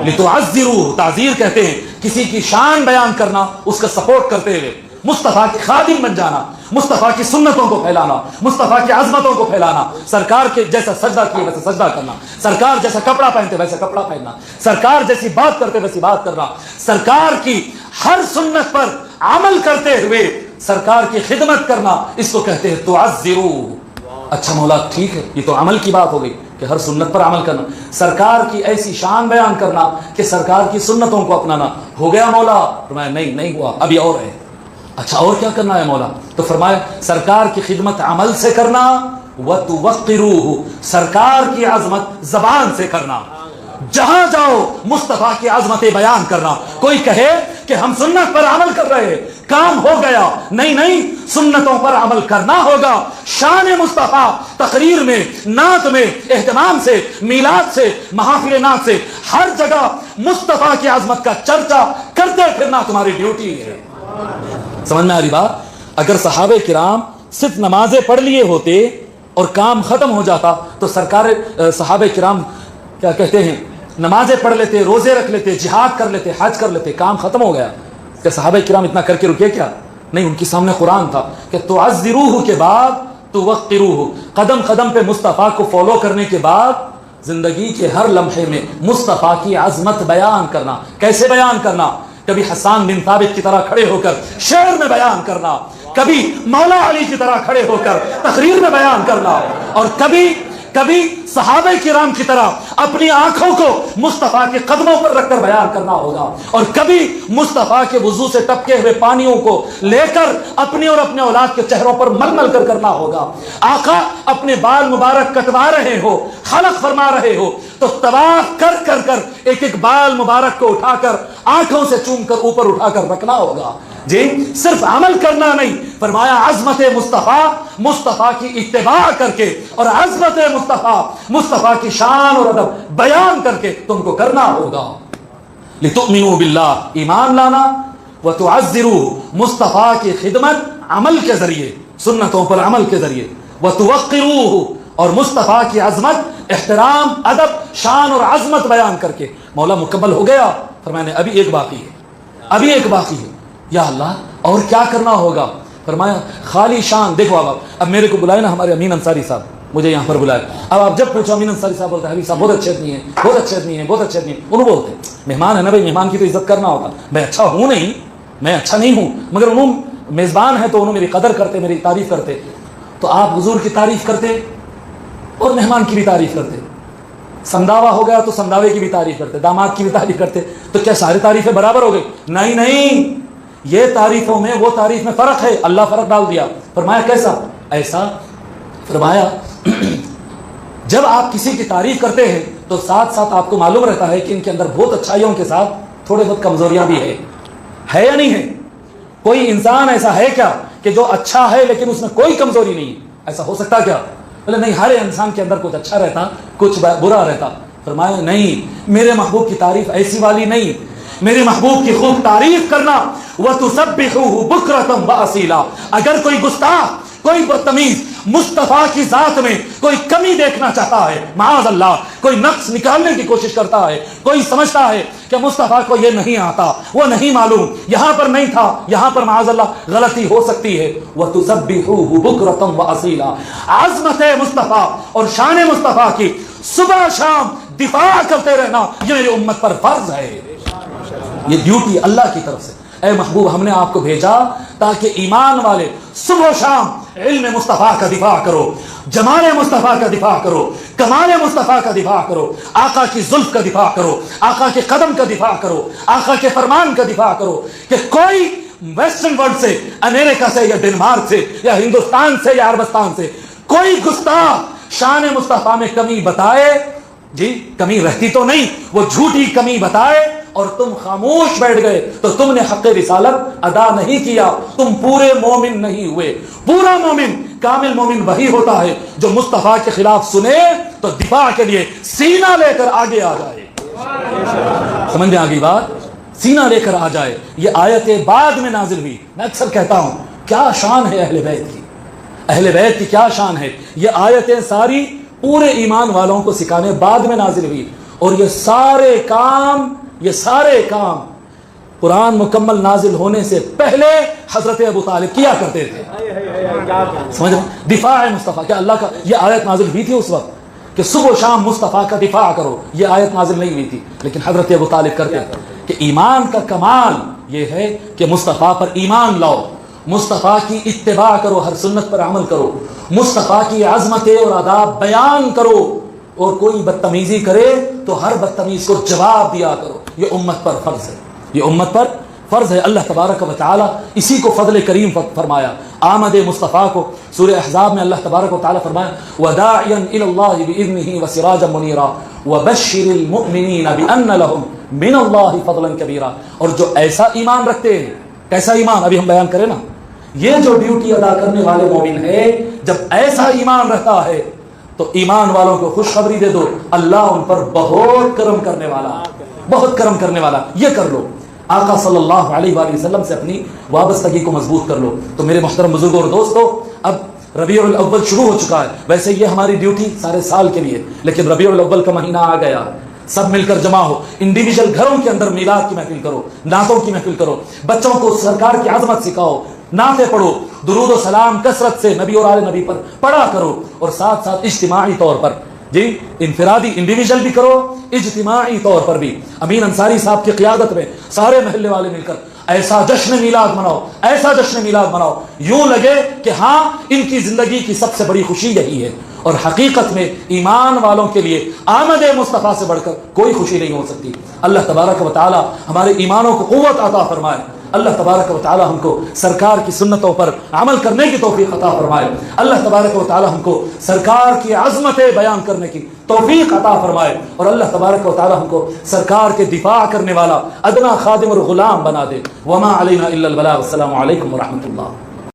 لتعزروہ تعزیر کہتے ہیں کسی کی شان بیان کرنا, اس کا سپورٹ کرتے ہوئے مصطفیٰ کے خادم بن جانا, مصطفیٰ کی سنتوں کو پھیلانا, مصطفیٰ کی عظمتوں کو پھیلانا, سرکار کے جیسا سجدہ کیے ویسا سجدہ کرنا, سرکار جیسا کپڑا پہنتے ویسا کپڑا پہننا, سرکار جیسی بات کرتے ویسی بات کرنا, سرکار کی ہر سنت پر عمل کرتے ہوئے سرکار کی خدمت کرنا, اس کو کہتے ہیں تعزروہ. اچھا مولا ٹھیک ہے, یہ تو عمل کی بات ہو گئی کہ ہر سنت پر عمل کرنا, سرکار کی ایسی شان بیان کرنا کہ سرکار کی سنتوں کو اپنانا, ہو گیا مولا؟ فرمایا نہیں ہوا, ابھی اور ہے. اچھا اور کیا کرنا ہے مولا؟ تو فرمایا سرکار کی خدمت عمل سے کرنا, وَتُوَقِّرُوهُ سرکار کی عظمت زبان سے کرنا, جہاں جاؤ مصطفیٰ کی عظمتیں بیان کرنا. کوئی کہے کہ ہم سنت پر عمل کر رہے ہیں, کام ہو گیا, نہیں سنتوں پر عمل کرنا ہوگا. شان مصطفیٰ تقریر میں, نعت میں, اہتمام سے, میلاد سے, محافل نعت سے, ہر جگہ مصطفیٰ کی عظمت کا چرچا کرتے پھرنا تمہاری ڈیوٹی ہے. سمجھ میں آ رہی بات؟ اگر صحابہ کرام صرف نمازیں پڑھ لیے ہوتے اور کام ختم ہو جاتا تو سرکار صحابہ کرام کیا کہتے ہیں, نمازیں پڑھ لیتے, روزے رکھ لیتے, جہاد کر لیتے, حج کر لیتے, کام ختم ہو گیا. کہ صحابہ کرام اتنا کر کے رکے کیا؟ نہیں, ان کے سامنے قرآن تھا کہ تعزروہ کے بعد توقروہ, قدم قدم پہ مصطفیٰ کو فالو کرنے کے بعد زندگی کے ہر لمحے میں مصطفیٰ کی عظمت بیان کرنا. کیسے بیان کرنا؟ کبھی حسان بن ثابت کی طرح کھڑے ہو کر شعر میں بیان کرنا, کبھی مولا علی کی طرح کھڑے ہو کر تقریر میں بیان کرنا, اور کبھی صحابہ کرام کی طرح اپنی آنکھوں کو مصطفیٰ کے قدموں پر رکھ کر بیان کرنا ہوگا، اور کبھی مصطفیٰ کے وضو سے ٹپکے ہوئے پانیوں کو لے کر اپنی اور اپنے اولاد کے چہروں پر مل مل کر کرنا ہوگا۔ آقا اپنے بال مبارک کٹوا رہے ہو، حلق فرما رہے ہو، تو طواف کر کر کر ایک ایک بال مبارک کو اٹھا کر آنکھوں سے چوم کر اوپر اٹھا کر رکھنا ہوگا۔ جی صرف عمل کرنا نہیں، فرمایا عظمت مصطفیٰ، مصطفیٰ کی اتباع کر کے، اور عظمت مصطفیٰ، مصطفیٰ کی شان اور ادب بیان کر کے تم کو کرنا ہوگا۔ لتؤمنوا باللہ، ایمان لانا، وتعزروه، مصطفیٰ کی خدمت عمل کے ذریعے، سنتوں پر عمل کے ذریعے، وتوقروه، اور مصطفیٰ کی عظمت، احترام، ادب، شان اور عظمت بیان کر کے۔ مولا مکمل ہو گیا؟ فرمایا ابھی ایک باقی ہے، ابھی ایک باقی ہے۔ یا اللہ اور کیا کرنا ہوگا؟ فرمایا خالی شان، دیکھو اب میرے کو بلائے نا ہمارے امین انصاری صاحب، مجھے یہاں پر بلائے، اب آپ جب پوچھو امین انصاری صاحب بولتے ہیں حبیب صاحب بہت اچھے آدمی ہیں، بہت اچھے آدمی ہیں، بہت اچھے آدمی ہیں، انہوں بولتے ہیں مہمان ہے نا بھائی، مہمان کی تو عزت کرنا ہوگا۔ میں اچھا ہوں نہیں، میں اچھا نہیں ہوں، مگر انہوں میزبان ہے تو انہوں میری قدر کرتے، میری تعریف کرتے۔ تو آپ حضور کی تعریف کرتے اور مہمان کی بھی تعریف کرتے، سنداوا ہو گیا تو سنداوے کی بھی تعریف کرتے، داماد کی بھی تعریف کرتے، تو کیا ساری تعریفیں برابر ہو گئی؟ نہیں نہیں، یہ تعریفوں میں وہ تعریف میں فرق ہے، اللہ فرق ڈال دیا۔ فرمایا کیسا؟ ایسا، فرمایا جب آپ کسی کی تعریف کرتے ہیں تو ساتھ ساتھ آپ کو معلوم رہتا ہے کہ ان کے اندر بہت اچھائیوں کے ساتھ تھوڑے بہت کمزوریاں بھی ہے یا نہیں ہے؟ کوئی انسان ایسا ہے کیا کہ جو اچھا ہے لیکن اس میں کوئی کمزوری نہیں ہے؟ ایسا ہو سکتا کیا؟ بولے نہیں، ہر انسان کے اندر کچھ اچھا رہتا، کچھ برا رہتا۔ فرمایا نہیں، میرے محبوب کی تعریف ایسی والی نہیں، میرے محبوب کی خوب تعریف کرنا، وَتُسَبِّحُوهُ بُكْرَةً وَأَصِيلًا۔ اگر کوئی گستاخ، کوئی بدتمیز مصطفیٰ کی ذات میں کوئی کمی دیکھنا چاہتا ہے، معاذ اللہ کوئی نقص نکالنے کی کوشش کرتا ہے، کوئی سمجھتا ہے کہ مصطفیٰ کو یہ نہیں آتا، وہ نہیں معلوم، یہاں پر نہیں تھا، یہاں پر معاذ اللہ غلطی ہو سکتی ہے، وَتُسَبِّحُوهُ بُكْرَةً وَأَصِيلًا۔ عظمت مصطفیٰ اور شان مصطفیٰ کی صبح شام دفاع کرتے رہنا یہ میری امت پر فرض ہے، یہ ڈیوٹی اللہ کی طرف سے۔ اے محبوب، ہم نے آپ کو بھیجا تاکہ ایمان والے صبح و شام علم مصطفیٰ کا دفاع کرو، جمال مصطفیٰ کا دفاع کرو، کمال مصطفیٰ کا دفاع کرو، آقا کی زلف کا دفاع کرو، آقا کے قدم کا دفاع کرو، آقا کے فرمان کا دفاع کرو، کہ کوئی ویسٹرن ورلڈ سے، امریکہ سے یا ڈنمارک سے یا ہندوستان سے یا عربستان سے کوئی گستاخ شان مصطفیٰ میں کمی بتائے، جی کمی رہتی تو نہیں، وہ جھوٹی کمی بتائے اور تم خاموش بیٹھ گئے تو تم نے حق رسالت ادا نہیں کیا، تم پورے مومن نہیں ہوئے۔ پورا مومن، کامل مومن وہی ہوتا ہے جو مصطفیٰ کے خلاف سنے تو دفاع کے لیے سینہ لے کر آگے آ جائے۔ سمجھ میں آگئی بات؟ سینہ لے کر آ جائے۔ یہ آیت بعد میں نازل ہوئی۔ میں اکثر کہتا ہوں کیا شان ہے اہل بیت کی، اہل بیت کی کیا شان ہے۔ یہ آیتیں ساری پورے ایمان والوں کو سکھانے بعد میں نازل ہوئی، اور یہ سارے کام قرآن مکمل نازل ہونے سے پہلے حضرت ابو طالب کیا کرتے تھے۔ سمجھ رہے؟ دفاع مصطفیٰ، کیا اللہ کا یہ آیت نازل ہوئی تھی اس وقت کہ صبح و شام مصطفیٰ کا دفاع کرو؟ یہ آیت نازل نہیں ہوئی تھی، لیکن حضرت ابو طالب کرتے تھے کہ ایمان کا کمال یہ ہے کہ مصطفیٰ پر ایمان لاؤ، مصطفیٰ کی اتباع کرو، ہر سنت پر عمل کرو، مصطفیٰ کی عظمتیں اور آداب بیان کرو، اور کوئی بدتمیزی کرے تو ہر بدتمیز کو جواب دیا کرو۔ یہ امت پر فرض ہے، یہ امت پر فرض ہے۔ اللہ تبارک و تعالی اسی کو فضل کریم فرمایا۔ آمد مصطفیٰ کو سورہ احزاب میں اللہ تبارک و تعالی فرمایا وَدَاعِيًا إِلَى اللَّهِ بِإِذْنِهِ وَسِرَاجًا مُنِيرًا وَبَشِّرِ الْمُؤْمِنِينَ بِأَنَّ لَهُم مِّنَ اللَّهِ فَضْلًا كَبِيرًا۔ اور جو ایسا ایمان رکھتے ہیں، کیسا ایمان ابھی ہم بیان کریں نا، یہ جو ڈیوٹی ادا کرنے والے مومن ہے، جب ایسا ایمان رہتا ہے تو ایمان والوں کو خوشخبری دے دو، اللہ ان پر بہت کرم کرنے والا، بہت کرم کرنے والا۔ یہ کر لو، آقا صلی اللہ علیہ وآلہ وسلم سے اپنی وابستگی کو مضبوط کر لو۔ تو میرے محترم بزرگوں اور دوستو، اب ربیع الاول شروع ہو چکا ہے۔ ویسے یہ ہماری ڈیوٹی سارے سال کے لیے، لیکن ربیع الاول کا مہینہ آ گیا، سب مل کر جمع ہو، انڈیویجل گھروں کے اندر میلاد کی محفل کرو، نعتوں کی محفل کرو، بچوں کو سرکار کی عظمت سکھاؤ، نعتیں پڑھو، درود و سلام کثرت سے نبی اور آل نبی پر پڑھا کرو، اور ساتھ ساتھ اجتماعی طور پر، جی انفرادی انڈیویجل بھی کرو، اجتماعی طور پر بھی۔ امین انصاری صاحب کی قیادت میں سارے محلے والے مل کر ایسا جشن میلاد مناؤ، ایسا جشن میلاد مناؤ یوں لگے کہ ہاں ان کی زندگی کی سب سے بڑی خوشی یہی ہے۔ اور حقیقت میں ایمان والوں کے لیے آمد مصطفیٰ سے بڑھ کر کوئی خوشی نہیں ہو سکتی۔ اللہ تبارک و تعالی ہمارے ایمانوں کو قوت عطا فرمائے، اللہ تبارک و تعالی ہم کو سرکار کی سنتوں پر عمل کرنے کی توفیق عطا فرمائے، اللہ تبارک و تعالی ہم کو سرکار کی عظمتیں بیان کرنے کی توفیق عطا فرمائے، اور اللہ تبارک و تعالی ہم کو سرکار کے دفاع کرنے والا ادنا خادم اور غلام بنا دے۔ وما علینا الا البلاغ۔ السلام علیکم ورحمۃ اللہ۔